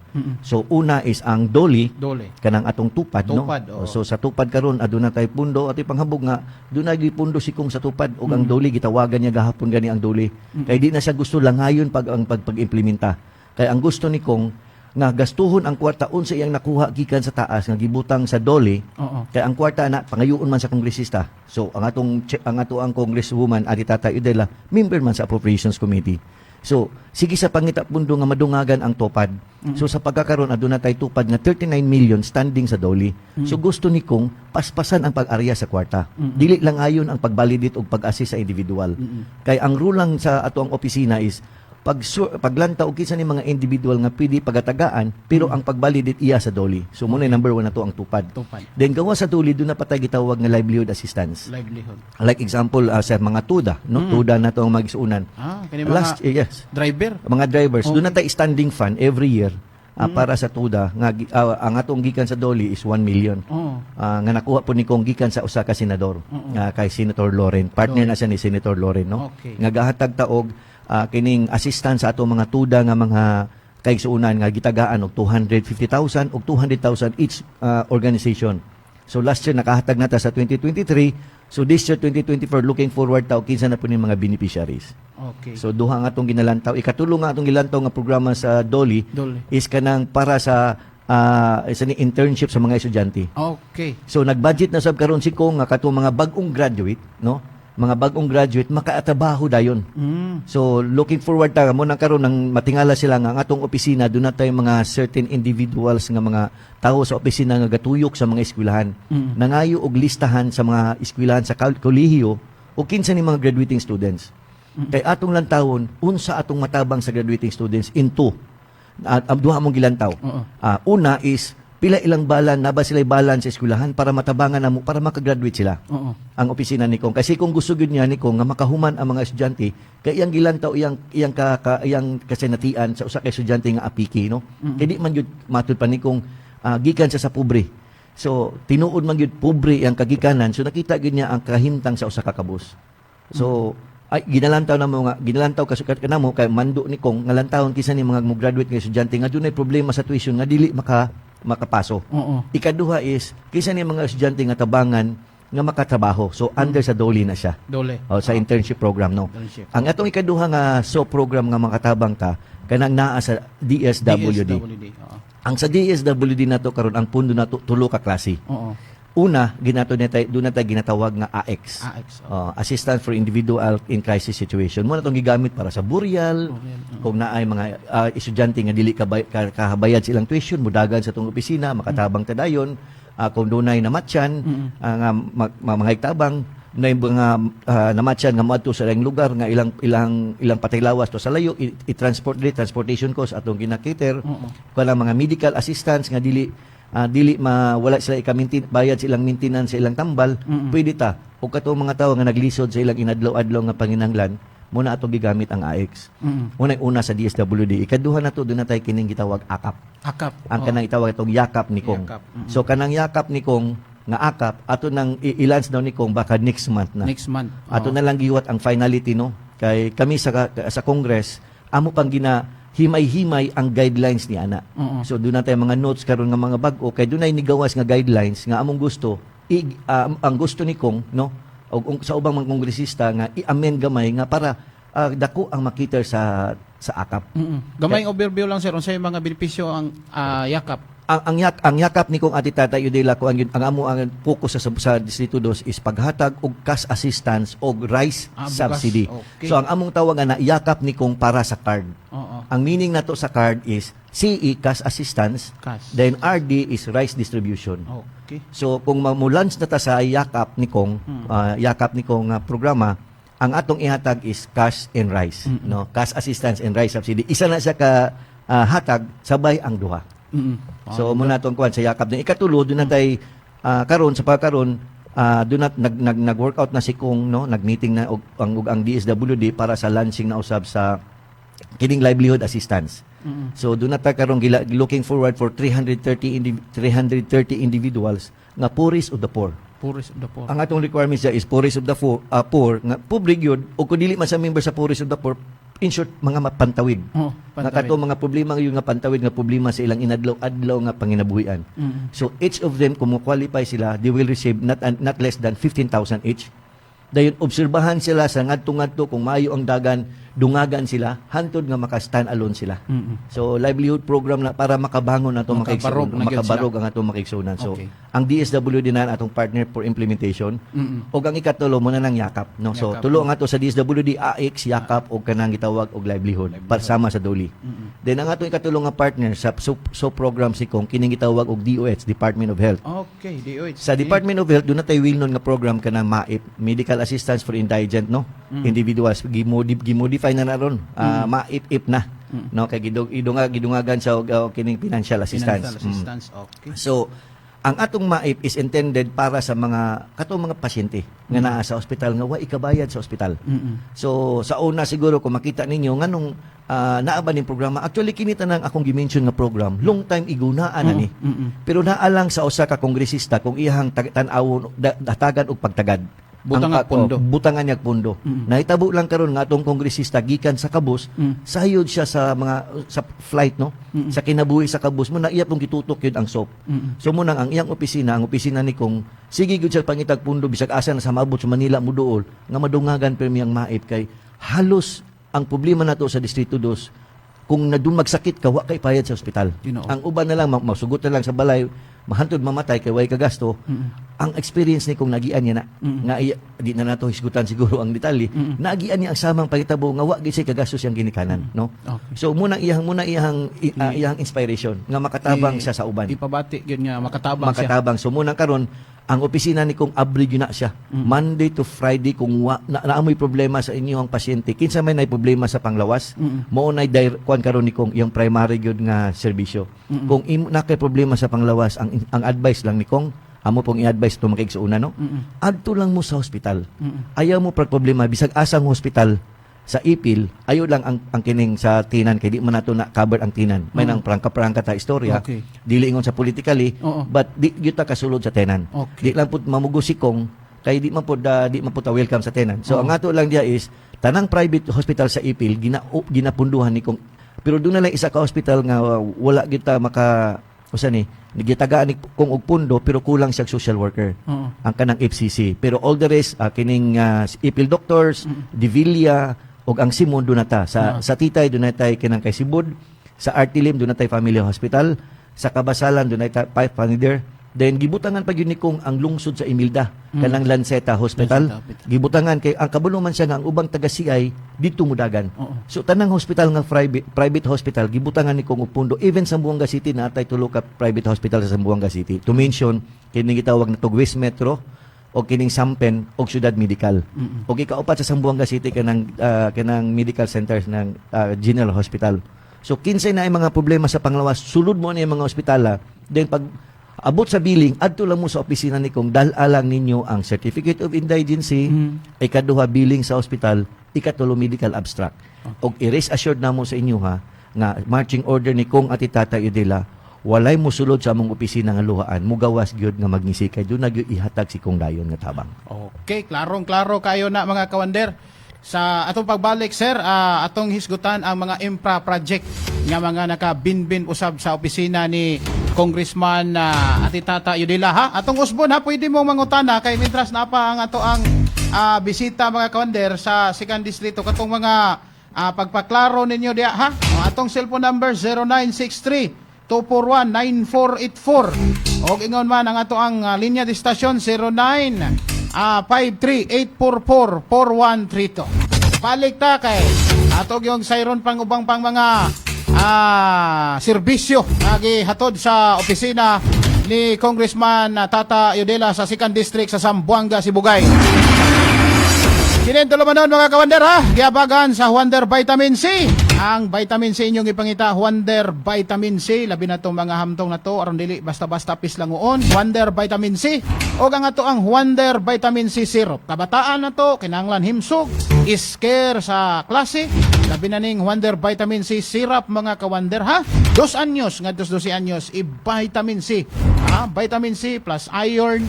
So una is ang DOLI kanang atong tupad no. So sa tupad karon aduna tay pundo at panghambog nga doon na gipundo si Kong sa tupad og ang DOLI gitawagan niya gahapon gani ang DOLI. Kay di na siya gusto langayon pag-implementa. Kay ang gusto ni Kong nga gastuhon ang kwarta unsa iyang nakuha gikan sa taas nga gibutang sa DOLI. Kay ang kwarta na pangayoon man sa kongresista. So ang ang congresswoman Adi Tatay Udela member man sa Appropriations Committee. So sige sa pangita pundo nga madungagan ang tupad. So sa pagkakaroon aduna tay tupad nga 39 million standing sa DOLI. So gusto ni Kong paspasan ang pag-arya sa kwarta. Dili lang ayon ang pagbalidate og pag-assist sa individual. Kay ang rule lang sa ato ang opisina is paglantaw og kinsa ni mga individual nga pwede pagatagaan pero ang pagbalidate iya sa DOLI. So muna number 1 na to ang tupad. Then gawa sa DOLI doon na patay gitawag nga livelihood assistance. Like example sa mga tuda, no? Tuda na to ang magisuunan. Kani mga driver. Mga drivers doon na tay standing fund every year. Para sa tuda nga ang atong gikan sa DOLI is 1 million. Nga nakuha po ni Kong gikan sa usa ka senador kay Senator Loren. Partner na siya ni Senator Loren, no? Nga gahatag taog kining assistance sa ato mga tuda nga mga kaigsuunan nga gitagaan og 250,000 og 200,000 each organization. So last year nakahatag nata sa 2023. So this year 2024 looking forward ta og kinsa na po ni mga beneficiaries. Okay. So duha nga atong ginalantaw. Ikatulo nga atong gilantaw nga programa sa DOLI is kanang para sa isa ni internship sa mga estudyante. Okay. So nag-budget na sab karon si Kong nga katong mga bag-ong graduate, no? Mga bagong graduate makatrabaho dayon. So looking forward ta mo nang karon nang matingala sila nga ang atong opisina doon natay mga certain individuals nga mga tao sa opisina nga gatuyok sa mga eskwelahan. Nangayo og listahan sa mga eskwelahan sa kolehiyo o kinsa ni mga graduating students. Kay atong lantawon unsa atong matabang sa graduating students into duha mong gilantaw. Una is pila ilang balan na ba sila balan sa eskwelahan para matabangan namo para makagraduate sila. Ang opisina ni Kong kasi kung gusto gyud niya ni Kong nga makahuman ang mga estudyante kay iyang gilantaw iyang kasenatian sa usa ka estudyante nga apiki no. Kay di man gyud matud pa ni Kong gikan sa pobre. So tinuod man gyud pobre iyang kagikanan so nakita gyud niya ang kahimtang sa usa ka kabus. So ginalantaw kasukat kanamo kay mando ni Kong nga lantawon kinsa ni mga graduate nga estudyante nga dunay problema sa tuition nga dili makapaso. Ikaduha is kinsa ni mga estudyante nga tabangan nga makatrabaho. So under sa DOLI na siya. Sa internship program no. Ang atong ikaduha nga program nga makatabang ka kanang naa sa DSWD. Ang sa DSWD nato karon ang pundo nato tulo ka klase. Una, doon na tayo ginatawag nga AX. Assistance for Individual in Crisis Situation. Muna itong gigamit para sa burial, kung naay mga estudyante nga dili kahabayad silang tuition, mudagan sa itong opisina, makatabang tadayon, kung doon ay namatyan, mga higtabang, na yung mga namatyan nga maadto sa ilang lugar nga ilang patay lawas to sa layo i-transport transportation cost atong ginakater kung mga medical assistance nga dili dili wala sila bayad sa ilang maintenance sa ilang tambal, pwede ta. O kato mga tao nga naglisod sa ilang inadlaw-adlaw nga panginahanglan, muna ato gigamit ang AX. Una sa DSWD. Ikaduha na to doon na tayo kining gitawag akap. Akap. Ang kanang itawag itong yakap ni Kong. Yakap. So kanang yakap ni Kong nga akap ato nang i-lance daw ni Kong baka next month na. Next month. Ato na lang giwat ang finality no. Kay kami sa Congress amo pang himay-himay ang guidelines ni ana. So doon na tayo mga notes karon nga mga bag-o kay doon ay nigawas nga guidelines nga among gusto ang gusto ni Kong no o sa ubang mga kongresista nga i-amend gamay nga para dako ang makita sa akap. Gamay overview lang sir unsay mga benepisyo ang yakap. Ang yakap ni Kong ati Tata Udela ko ang amo ang focus sa Distrito 2 is paghatag og cash assistance og rice subsidy. Okay. So ang among tawagan na yakap ni Kong para sa card. Ang meaning nato sa card is CE cash assistance, Cash. then RD is rice distribution. Okay. So kung mamulans na ta sa yakap ni Kong, programa, ang atong ihatag is cash and rice, no? Cash assistance and rice subsidy. Isa na siya ka hatag sabay ang duha. So muna tong kuan sa yakap ni ikatulo doon na tay karon sa pagkaron doon na nag-workout na si Kong no, nag-meeting na og ang DSWD para sa launching na usab sa kining livelihood assistance. So doon na ta karon looking forward for 330 individuals nga poorest of the poor. Poorest of the poor. Ang atong requirements is poorest of the poor nga public yun o kung dili man sa member sa poorest of the poor, in short mga mapantawid. Nga kato mga problema yung nga pantawid nga problema sa ilang inadlaw-adlaw nga panginabuhian. So each of them kung qualify sila, they will receive not less than 15,000 each. Dayon obserbahan sila sa ngadto-ngadto kung maayo ang dagan, dungagan sila hantod nga maka-stand alone sila. So livelihood program na para makabangon nato makabarog ang ato makiigsunan. So Okay. ang DSWD na atong partner for implementation ug ang ikatulo mo na ng yakap no. So Yakap. tulo ang ato sa DSWD AX yakap og kanang gitawag og livelihood sama sa DOLI. Then ang atong ikatulong nga partner sa program si Kong kining gitawag og DOH, Department of Health. Okay, DOH. Sa Department of Health, doon na tayo well-known nga program ka na MAIP, Medical Assistance for Indigent, no? Individuals. Gimodify na ron. MAIP na. No? Kaya gidungagan sa kining financial assistance. Financial assistance. Okay. So, ang atong MAIP is intended para sa katong mga pasyente nga naa sa ospital nga wa ikabayad sa ospital. So, sa una siguro kung makita ninyo nganong naa ba ning programa, actually kinita nang akong gimension nga program long time igunaan na ni. Pero naalang sa usa ka kongresista kung iyang tan-awon datagan og pagtagad. Butangan pundo. Butangan niyag pundo. Nahitabo lang karon nga atong kongresista gikan sa Kabus, sayod siya sa flight no. Sa kinabuhi sa Kabus mo na iya pong gitutok yun ang SOP. So munang ang iyang opisina ni Kong sige gyud siya pangitag pundo bisag asa na sa maabot sa Manila muduol nga madungagan permi ang MAIP kay halos ang problema nato sa Distrito 2 kung magsakit ka wa kay payad sa ospital. Ang uban na lang masugot na lang sa balay mahantod mamatay kay way kagasto. Ang experience ni kung nagian niya na nga di na nato hisgutan siguro ang detalye. Nagian niya ang samang pagitabo nga wa gid siya kagasto siyang ginikanan, no? Okay. So muna iyang inspiration nga makatabang siya sa uban. Ipabati gyud nga makatabang siya. So muna karon ang opisina ni kung abri gyud na siya. Monday to Friday kung naamoy problema sa inyo ang pasyente, kinsa may nay problema sa panglawas, mao nay kuan karon ni kung iyang primary gyud nga serbisyo. Kung na kay problema sa panglawas, ang advice lang ni kung amo pong i-advise to makigsuuna no. Adto lang mo sa hospital. Ayaw mo pag problema bisag asang hospital sa Ipil, ayo lang ang kining sa tinan kay di man nato na cover ang tinan. May nang prangka-prangka ta istorya. Okay. Dili ingon sa politically, but di gyud ta kasulod sa tenan. Okay. Di lang pud mamugo si Kong kay di man pud welcome sa tenan. So ang ato lang dia is tanang private hospital sa Ipil ginapunduhan ni Kong. Pero doon na lang isa ka hospital nga wala kita nagitagaan ni kung og pundo pero kulang siya social worker. Ang kanang FCC. Pero all the rest kining Ipil doctors, Divilla og ang Simon doon nata sa Titay doon natay kinang kay Sibud, sa Artilim doon natay Family Hospital, sa Kabasalan doon natay Panider. Then gibutangan pa gyud ni kung ang lungsod sa Imilda kanang Lanceta Hospital. Gibutangan kay ang kabuluman siya nga ang ubang taga CI didto mudagan. So tanang hospital nga private hospital gibutangan ni kung og pundo. Even sa Zamboanga City na atay tulo ka private hospital sa Zamboanga City. To mention kining gitawag na West Metro o kining Sampen o Syudad Medical. O ikaupat sa Zamboanga City kanang medical centers ng General Hospital. So kinsay na ay mga problema sa panglawas sulod mo na yung mga ospitala. Then pag Abot sa billing, adto lang mo sa opisina ni kung dalalang ninyo ang Certificate of Indigency, ikaduha billing sa ospital, ikatulo medical abstract. Og i-rest assured na mo sa inyo ha, nga marching order ni Kong ati Tata Udela, walay mo sulod sa among opisina nga luhaan, mugawas gyud nga magnisikay, doon na gyud ihatag si Kong Dayon nga tabang. Okay, klarong-klaro kayo na mga kawander. Sa atong pagbalik, sir, atong hisgutan ang mga infra project nga mga nakabinbin usab sa opisina ni Congressman ati Tata Udela ha. Atong usbon ha, pwede mo mangutana kay mitras na pa ang ato ang bisita mga kawander sa second distrito katong mga pagpaklaro ninyo diha ha. Ang atong cellphone number 0963 241-9484 o ingon man ang ato ang linya de stasyon 0953-844-4132. Balik ta kay ato yung sayron pang ubang pang mga serbisyo hatod sa opisina ni Congressman Tata Udela sa 2nd District sa Zamboanga, Sibugay. Kinento naman mga kawander ha, giabagan sa Wonder Vitamin C. Ang vitamin C inyong ipangita, Wonder Vitamin C, labi na itong mga hamtong na to, aron dili basta-basta pis lang uon, Wonder Vitamin C. O nga to ang Wonder Vitamin C Syrup. Kabataan na to, kinanglan himsog, isker sa klase, labi na ning Wonder Vitamin C Syrup mga kawander ha. 2 anyos, nga 12 anyos, i-vitamin C. Vitamin C plus iron,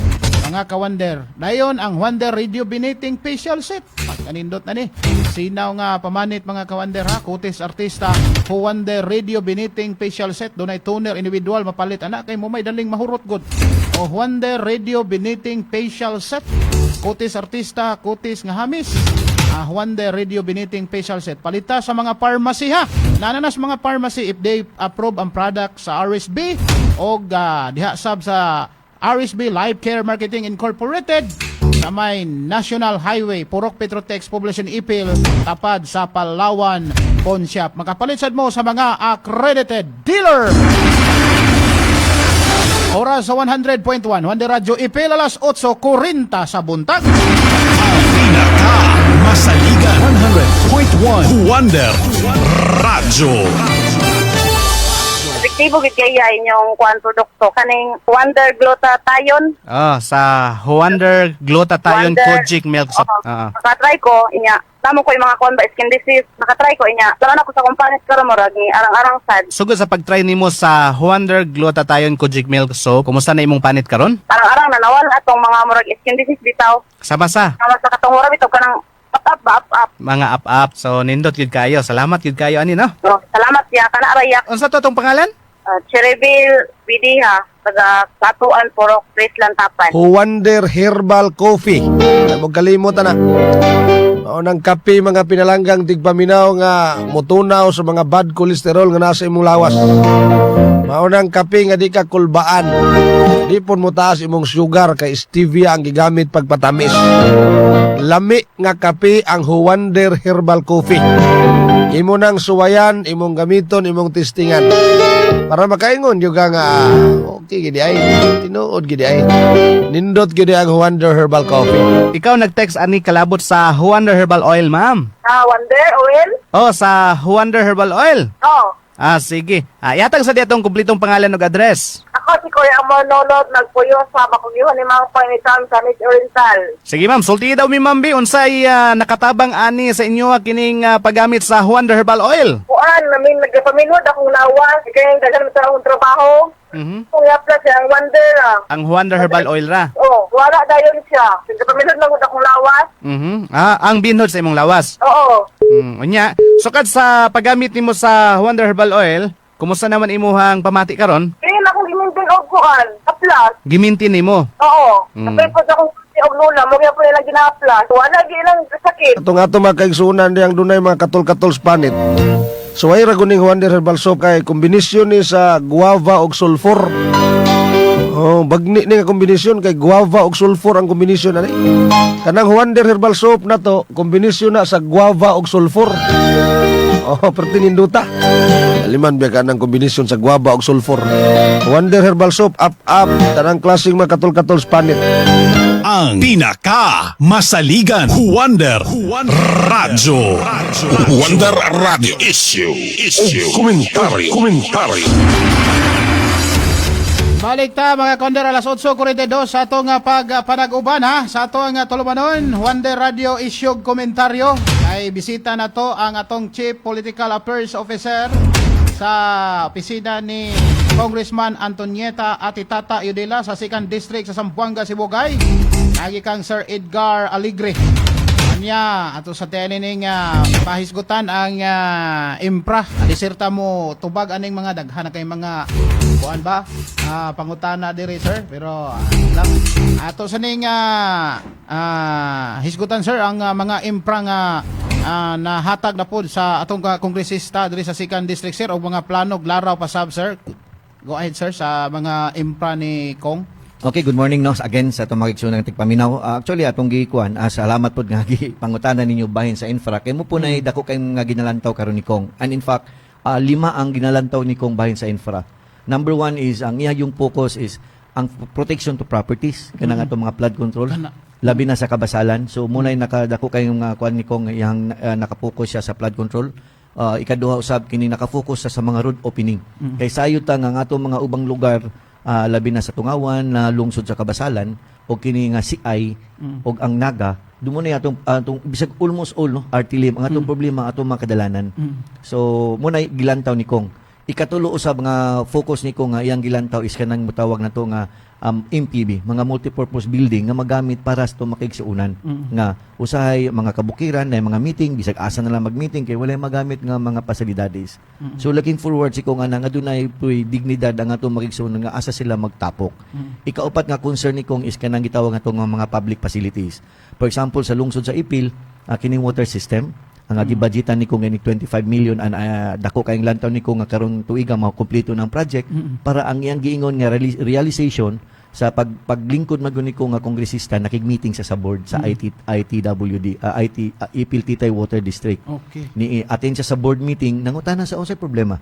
mga kawander. Dayon ang Wonder Rejuvenating Facial Set. Pagkanindot na ni. Sinaw nga pamanit mga kawander ha. Kutis artista. Wonder Rejuvenating Facial Set. Doon ay toner individual mapalit. Anak kay mo may daling mahurot good. O Wonder Rejuvenating Facial Set. Kutis artista. Kutis nga hamis. Wonder Rejuvenating Facial Set. Palita sa mga pharmacy ha. Nananas mga pharmacy if they approve ang product sa RSB o diha sab sa RSB Life Care Marketing Incorporated sa may National Highway, Purok Petrotex, Poblacion Ipil, tapad sa Palawan, Pawn Shop. Makapalinsad mo sa mga accredited dealer. Oras sa 100.1, Wonder Radio Ipil, alas 8:40 sa buntag. Masaligan 100.1 Wonder Radio. Epektibo gid kaya inyong kuan produkto kaning Wonder Glutathione. Sa Wonder Glutathione Wonder, Kojic Milk Soap. Nakatry ko inya. Tamo ko yung mga kuan ba skin disease. Nakatry ko inya. Tanan ako sa kumpanya karon murag ni arang-arang sad. Sugod sa pag-try nimo sa Wonder Glutathione Kojic Milk Soap, kumusta na imong panit karon? Arang-arang na nawala atong mga murag skin disease bitaw. Sabasa. Kama sa katong murag bitaw kanang up. Mga up. So nindot gid kayo. Salamat gid kayo ani no. So, salamat ya kana arayak. Unsa to tong pangalan? Cherryville Bidiha, taga Katuan, Purok, Prislan, Tapan. Wonder Herbal Coffee. Ay mo kalimutan na. Mao nang kape mga pinalanggang tigpaminaw nga mutunaw sa mga bad cholesterol nga nasa imong lawas. Mao nang kape nga di ka kulbaan. Di pon mo taas imong sugar kay stevia ang gigamit pagpatamis. Lami nga kape ang Wonder Herbal Coffee. Imo nang suwayan, imong gamiton, imong testingan. Para makaingon juga nga okay gidi ay tinuod gidi ay nindot gidi ang Wonder Herbal Coffee. Ikaw nag-text ani kalabot sa Wonder Herbal Oil, ma'am. Wonder Oil? Sa Wonder Herbal Oil. Sige. Yatag sa diatong kumpletong pangalan ug address. Ako si Kuya Amononod, nagpuyo sa Bakugyuhan ni Mang Panginitan sa Mid Oriental. Sige ma'am, sulti daw mi ma'am bi unsay nakatabang ani sa inyo kining paggamit sa Wonder Herbal Oil. Kuan namin nagpaminod akong lawas kay daghan sa akong trabaho. Kung i-apply siya ang Wonder Ang Wonder Herbal Oil ra. Wala dayon siya. Nagpaminod lang akong lawas. Ang binhod sa imong lawas. Oo. Unya, sukad sa paggamit nimo sa Wonder Herbal Oil, kumusta naman imuhang pamati karon? Kaya na akong gimintin og kuan, aplas. Giminti nimo. Oo. Kapag po akong og lula, mo gyud po nila gina-apply. Wala gyud lang sakit. Atong ato magkaigsunan diyang dunay mga katol-katol spanit. So ay raguning Wonder Herbal Soap kay kombinasyon ni sa guava ug sulfur. Bagni ni nga kombinasyon kay guava ug sulfur ang kombinasyon ani. Kanang Wonder Herbal Soap na to, kombinasyon na sa guava ug sulfur. Pertininduta. Aliman biya ka ng kombinasyon sa guava ug sulfur. Wonder Herbal Soap up tanang klaseng mga katol-katol spanit. Ang pinaka-masaligan Wonder Radio. Wonder Radio Issue. Komentaryo. Balik ta mga konder alas 8:42 sa atong panag-uban ha sa atong tulumanon Wonder Radio isyog komentaryo ay bisita na to ang atong Chief Political Affairs Officer sa opisina ni Congressman Antonieta Atitata Yudela sa 2nd District sa Zamboanga, Sibugay. Lagi kang Sir Edgar Aligre. Anya ato sa tenining pahisgutan ang impra. Diserta mo tubag aning mga daghan kay mga kuan ba? Pangutana diri sir pero lang ato sa ning hisgutan sir ang mga impra nga nahatag na pod sa atong kongresista diri sa 2nd District sir o mga plano laraw pa sab sir. Go ahead sir sa mga impra ni Kong. Okay, good morning no again sa itong mga ng tigpaminaw. Actually atong gikuan, salamat pod nga pangutana ninyo bahin sa infra. Kay mo po na dako kay nga ginalantaw karon ni Kong. And in fact, 5 ang ginalantaw ni Kong bahin sa infra. Number 1 is ang iya yung focus is ang protection to properties kanang atong mga flood control. Labi na sa kabasalan. So muna nakadako kay nga kuan ni Kong iyang nakapokus siya sa flood control. Ikaduha usab kini nakafocus sa mga road opening. Kay sayo ta nga atong mga ubang lugar labi na sa Tungawan na lungsod sa kabasalan o kini nga CI o ang Naga dumo na atong bisag almost all no artilim ang atong problema atong mga kadalanan. So muna gilantaw ni Kong. Ikatulo usab nga focus ni Kong nga iyang gilantaw is kanang mutawag na to nga MPB, mga multipurpose building nga magamit para sa makigsuunan nga usahay mga kabukiran na mga meeting bisag asa na lang mag-meeting kay wala magamit nga mga pasilidades. So looking forward si Kong nga adunay puy dignidad ang atong makigsuunan nga asa sila magtapok. Ikaupat nga concern ni Kong is kanang gitawag nga to nga mga public facilities. For example sa lungsod sa Ipil, kining water system ang gibudgetan ni Kong ni 25 million an dako kayong lantaw ni Kong nga karong tuiga makumpleto ng project para ang iyang giingon nga realization sa paglingkod maguni ko nga kongresista nakig-meeting sa board sa ITWD Ipil Titay Water District. Okay. Ni attend siya sa board meeting nangutana sa unsay problema.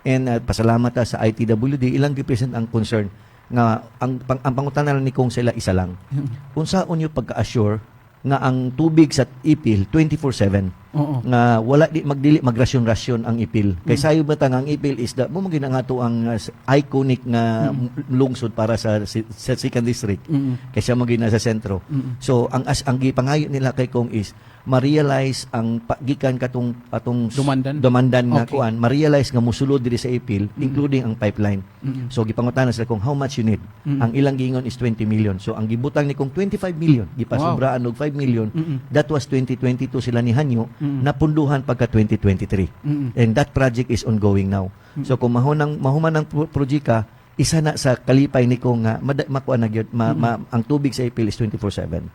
And pasalamat ta sa ITWD ilang represent ang concern nga ang pangutana lang ni Kong sila isa lang. Unsaon niyo pagka-assure nga ang tubig sa Ipil 24/7 nga wala di magdili magrasyon-rasyon ang Ipil kay sayo batang ang Ipil is mo magina nga to ang iconic nga lungsod para sa 2nd District kay siya magina sa sentro. So ang gipangayo nila kay Kong is ma-realize ang gikan katong atong dumandan nga kuan ma-realize nga mosulod diri sa Ipil including ang pipeline. So gipangutana sila kung how much you need. Ang ilang gingon is 20 million. So ang gibutang ni kong 25 million gipasubraan og 5 million. That was 2022 sila ni Hanyo napunduhan pagka 2023. And that project is ongoing now. So kung mahuman ng projeka isa na sa kalipay ni kong makuha na gyud ang tubig sa Ipil is 24/7.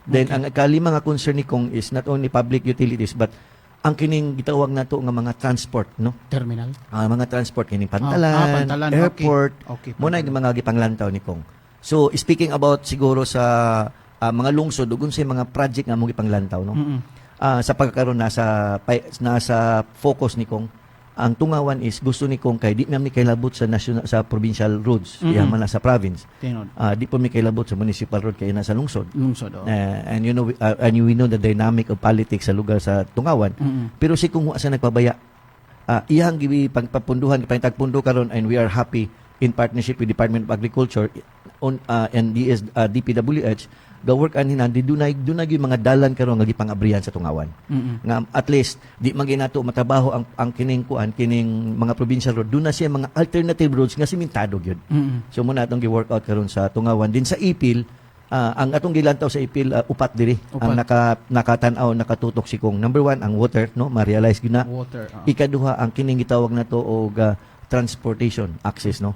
Then ang kalima nga concern ni kong is not only public utilities but ang kining gitawag nato nga mga transport no Terminal. Mga transport kining pantalan, airport. Okay. Mo na mga gipanglantaw ni kong. So speaking about siguro sa mga lungsod ug unsay mga project nga mo gipanglantaw no. Sa pagkakaroon nasa focus ni kong ang Tungawan is gusto ni kong kay di mi kailabot sa national sa provincial roads yaman na sa province. Di po mi kailabot sa municipal road kay nasa lungsod. And you know we know the dynamic of politics sa lugar sa Tungawan. Pero si kung sa nagpabaya iyang gibi pagpapunduhan pangtagpundo karon and we are happy in partnership with Department of Agriculture and DPWH gawork anin dunay yung mga dalan karon nga gipangabrihan sa Tungawan. Nga at least di maginato matabaho ang kining mga provincial road. Duna siya mga alternative roads nga simentado gyud. So muna atong gi-work out karon sa Tungawan din sa Ipil. Ang atong gilantaw sa Ipil upat diri ang nakatan-aw nakatutok si kong number 1 ang water no ma-realize gyud na. Ikaduha ang kining gitawag nato og transportation access no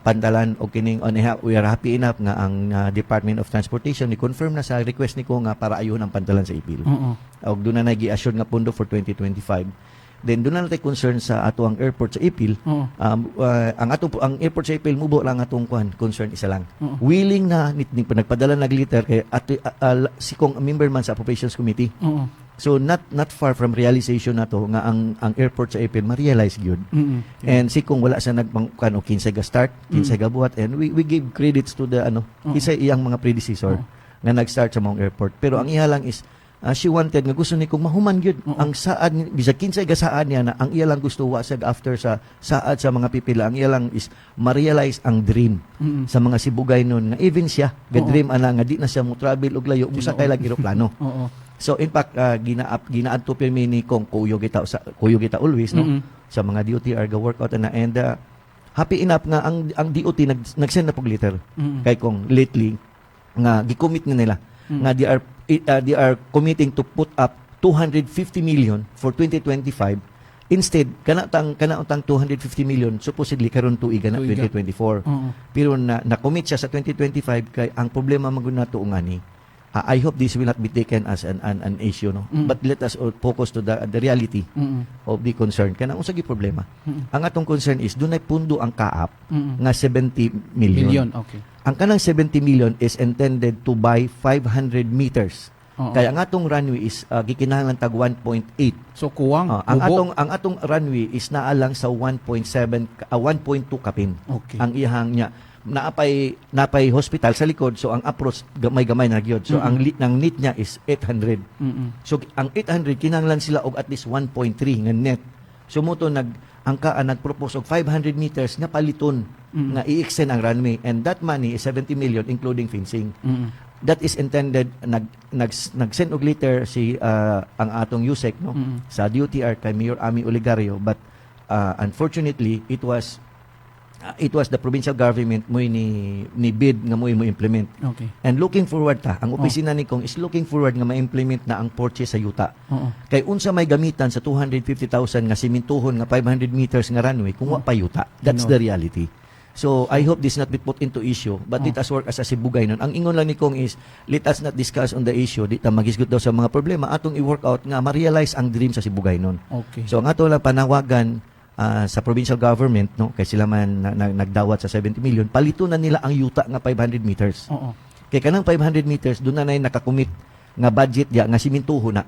pantalan o kining we are happy enough nga ang Department of Transportation ni confirm na sa request ni ko nga para ayuhon ang pantalan sa Ipil og doon na gi-assure nga pundo for 2025. Then doon na natin concern sa ato ang airport sa Ipil. Ang airport sa Ipil mubo lang atong concern isa lang. Willing na nagpadala nag-letter kay si kong member man sa Appropriations Committee. So not far from realization na to nga ang airport sa Ipil ma-realize gyud. And si kung wala sa nagpangkano 15 ga start, 15 ga buhat and we give credits to the isa iyang mga predecessor nga nag-start sa mong airport. Pero ang iha lang is she wanted nga gusto ni kong mahuman gyud ang saad bisag kinsay gasaan niya na ang iya lang gusto wasag after sa saad sa mga pipila, ang iya lang is ma-realize ang dream sa mga Sibugay nun nga even siya ga-dream ana nga di na siya mo travel og layo musa kay lagi eroplano. So in fact ginaadto pa mi ni kong kuyo kita always no sa mga DOTR ga workout na and happy enough nga ang DOT nag-send na pog letter kay kong lately nga gi-commit nila nga they are committing to put up 250 million for 2025. Instead, kana utang 250 million supposedly karon tuiga na 2024. Pero na-commit siya sa 2025 kay ang problema maguna to ngani. I hope this will not be taken as an issue no. But let us all focus to the reality of the concern. Kana unsa gi problema? Ang atong concern is dunay pundo ang kaap nga 70 million. Okay. Ang kanang 70 million is intended to buy 500 meters. Kaya ang atong runway is gikinahanglan tag 1.8. So kuwang ang atong runway is naa lang sa 1.7 1.2 kapin. Okay. Ang ihang niya napay hospital sa likod, so ang approach gamay na gyud. So ang need niya is 800. So ang 800 kinahanglan sila og at least 1.3 nga net. So moto nagpropose og 500 meters nga paliton nga i-extend ang runway, and that money is 70 million including fencing. That is intended nag-send og letter si ang atong USEC no sa DOTR kay Mayor Ami Oligario, but unfortunately it was the provincial government mo ni bid nga mo implement. Okay. And looking forward ang opisina ni Kong is looking forward nga ma-implement na ang purchase sa yuta. Kay unsa may gamitan sa 250,000 nga simintuhon nga 500 meters nga runway kung wa pa yuta. That's the reality. So I hope this not be put into issue, but let us work as a Sibugay nun. Ang ingon lang ni Kong is let us not discuss on the issue, di ta magisgot daw sa mga problema, atong i-work out nga ma-realize ang dream sa Sibugay nun. Okay. So ang ato lang panawagan sa provincial government no kay sila man nagdawat sa 70 million, palitunan nila ang yuta nga 500 meters. Kay kanang 500 meters doon na nakakumit nga budget dia nga simintuho na.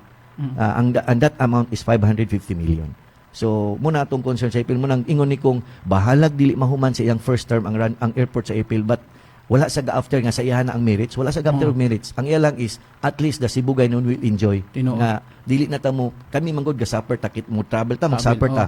And that amount is 550 million. So muna atong concern sa April mo nang ingon ni kong bahalag dili mahuman sa iyang first term ang airport sa April, but wala sa after nga sa iyahan na ang merits, wala sa after merits. Ang iya lang is at least the Sibugay nun will enjoy nga dili na ta mo kami manggod ga supper takit mo travel ta mag-supper ta.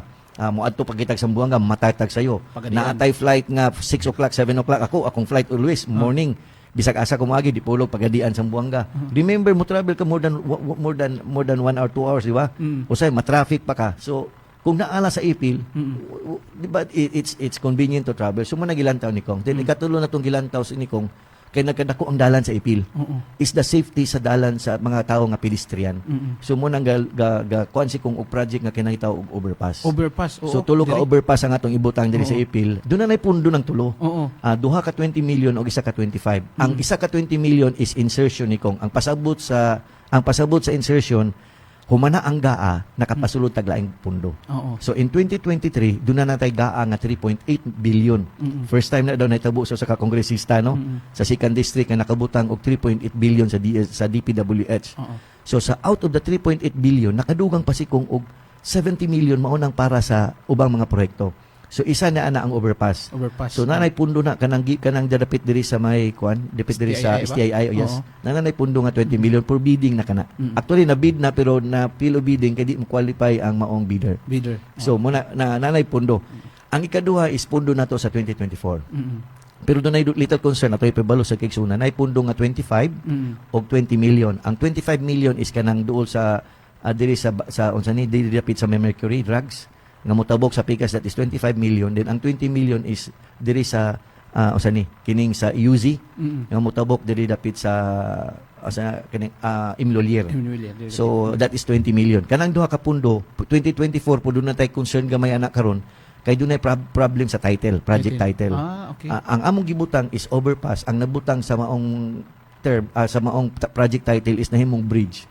Mo adto pagkitag sa Buanga matatag sayo. Naatay flight nga 6 o'clock, 7 o'clock akong flight always morning. Bisag asa ko moagi di pulog pagadian sa Buanga. Remember mo travel ka more than 1 hour 2 hours, di ba? Usay ma-traffic pa ka. So kung naala sa ipil, di ba it's convenient to travel. So mo nagilantaw ni Kong. Then ikatulo na tong gilantaw ni Kong kay nagkadako ang dalan sa ipil. Is the safety sa dalan sa mga tawo nga pedestrian. So mo nang kuan si kong og project nga kinahitaw og overpass. So tulo ka overpass ang atong ibutang diri sa ipil. Doon na pundo ng tulo. Duha ka 20 million og isa ka 25. Ang isa ka 20 million is insertion ni Kong. Ang pasabot sa insertion humana ang GAA nakapasulod taglaing pundo. So in 2023 doon na natay GAA nga 3.8 billion. First time na daw natabo sa kongresista no sa 2nd district nga nakabutang og 3.8 billion sa DPWH. So sa out of the 3.8 billion nakadugang pa si Kong og 70 million maunang para sa ubang mga proyekto. So isa na ang overpass. So nanay pundo na kanang dadapit diri sa may dapit diri sa STII. Yes. Nanay pundo nga 20 million for bidding na kana. Actually na bid na pero na pilo bidding kay di mo qualify ang maong bidder. So muna nanay pundo. Ang ikaduha is pundo na to sa 2024. Pero doon ay little concern ato ipabalo sa kigsuna. Nay pundo nga 25 og 20 million. Ang 25 million is kanang duol sa diri sa unsa ni diri dapit sa Mercury drugs nga motabok sa pikas, that is 25 million. Then ang 20 million is diri sa kining sa UZ nga motabok diri dapit sa kining Imlolier. So that is 20 million. Kanang duha ka pundo 2024 pud na tay concern gamay anak karon kay dunay problem sa project title. Okay. Ang among gibutang is overpass. Ang nabutang sa maong term sa maong project title is nahimong bridge.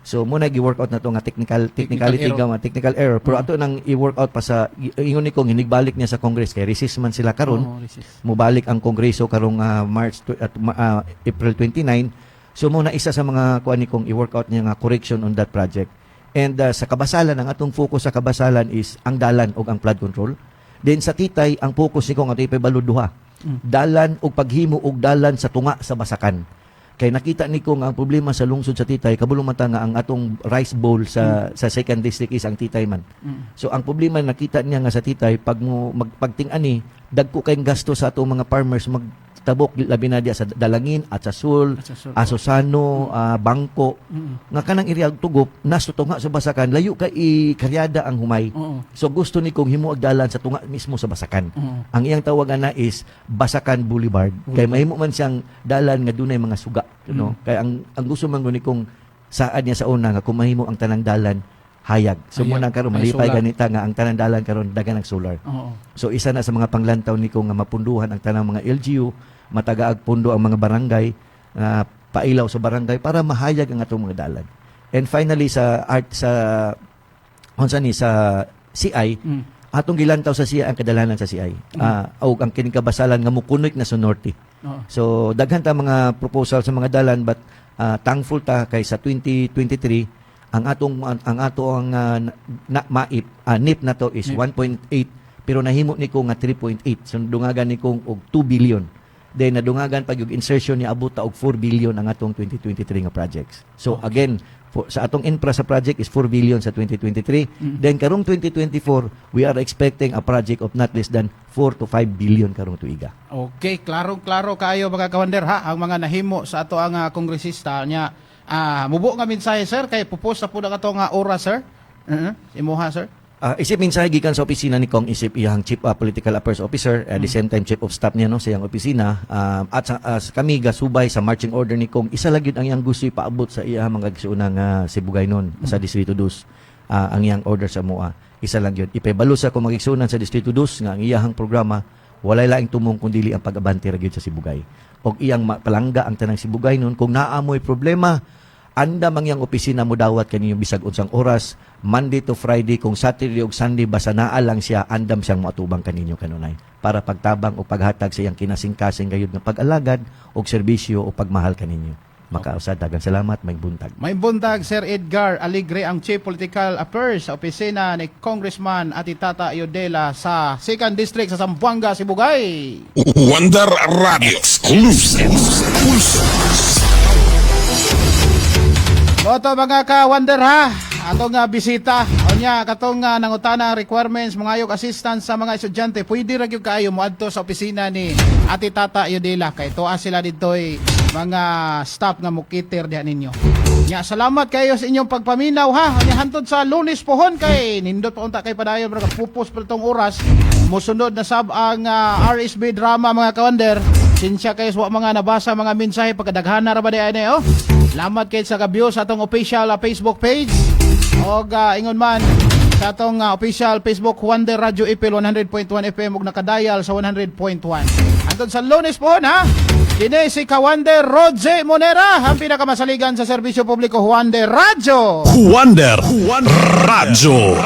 So muna gi-work out na to nga technical error pero ato nang i-work out pa sa ingon ni Kong hinigbalik niya sa Congress kay resist man sila karon. Mubalik ang Kongreso karong April 29. So muna isa sa mga kuan ni Kong i-work out niya nga correction on that project. And sa kabasalan ang atong focus sa kabasalan is ang dalan ug ang flood control. Then sa Titay ang focus ni Kong ato ipabalo duha. Dalan ug paghimo og dalan sa tunga sa basakan. Kay nakita ni ko nga ang problema sa lungsod sa Titay, kabulong mata nga ang atong rice bowl sa second district is ang Titay man. So ang problema nakita niya nga sa Titay, pag mo magpagting-ani, dagko kayong gasto sa atong mga farmers magtabok labi na diya sa Dalangin at sa Sul, Asosano, Bangko. Nga kanang area tugop nasto tunga sa Basakan, layo kay Karyada ang humay. So gusto ni kong himuag dalan sa tunga mismo sa Basakan. Ang iyang tawagan na is Basakan Boulevard. Kay mahimo man siyang dalan nga dunay mga suga, no? Kay ang gusto man ni kong saad niya sa una nga kung mahimo ang tanang dalan hayag. So Hayag. muna karon May malipay solar. ganita nga ang tanang dalan karon dagan ng solar. So isa na sa mga panglantaw ni ko nga mapunduhan ang tanang mga LGU, matagaag pundo ang mga barangay, pailaw sa barangay para mahayag ang atong mga dalan. And finally sa unsa ni sa CI, atong gilantaw sa CI ang kadalanan sa CI. O ang kining kabasalan nga mukunot na sa norte. So daghan ta mga proposal sa mga dalan but thankful ta kay sa 2023 ang maip NIP na to is 1.8 pero nahimo ni ko nga 3.8 so dungagan ni kong og 2 billion. Then nadungagan pag yung insertion ni abot ta og 4 billion ang atong 2023 nga projects. So again, sa atong infra sa project is 4 billion sa 2023. Then karong 2024, we are expecting a project of not less than 4 to 5 billion karong tuiga. Okay, klaro kayo mga kawander ha, ang mga nahimo sa ato ang kongresista niya. Mubo nga mensahe sir kay pupos sa pud ato nga oras sir. Imuha sir. Isip mensahe gikan sa opisina ni Kong isip iyang Chief Political Affairs Officer at the same time Chief of Staff niya no sa iyang opisina at kami gasubay sa marching order ni Kong isa lang gyud ang iyang gusto ipaabot sa iyang mga gisuunang Sibugaynon sa Distrito 2 ang iyang order sa MOA isa lang gyud ipabalo sa kung magigsunan sa Distrito 2 nga ang iyang programa walay laing tumong kundi ang pag-abante ra gyud sa Sibugay og iyang palangga ang tanang Sibugaynon kung naamoy problema anda mangyang opisina mo dawat kaninyo bisag unsang oras Monday to Friday kung Saturday ug Sunday basta naa lang siya andam siyang moatubang kaninyo kanunay para pagtabang o paghatag sa iyang kinasing-kasing gayud nga pag-alagad og serbisyo o pagmahal kaninyo makausad dagang salamat may buntag. May buntag Sir Edgar Aligre ang Chief Political Affairs sa opisina ni Congressman Atitata Yodela sa 2nd District sa Zamboanga, Sibugay. Wonder Radio Exclusive. Oto mga ka-wonder ha, atong bisita. O niya, katong nangutana requirements, mga ayok assistance sa mga estudyante, pwede ra gyud kayo moadto sa opisina ni Ate Tata Yodela. Kay tuwa sila dito'y mga staff nga mukiter diha ninyo. Nya, salamat kayo sa inyong pagpaminaw ha. Nya, hantod sa Lunes pohon kay nindot pa unta kay padayon mga pupos pa itong oras. Musunod na sab ang RSB drama mga ka-wonder. Sinsya kayo sa mga nabasa mga mensahe pagkadaghana ra ba di ani oh. Salamat kayo sa ka-view sa atong official Facebook page. O ingon man sa atong official Facebook Wonder Radio Ipil 100.1 FM ug nakadial sa 100.1. Antod sa Lunes po ha. Dini si Kawander Rodze Monera, ang pinakamasaligan sa serbisyo publiko Wonder Radio. Wonder Radio.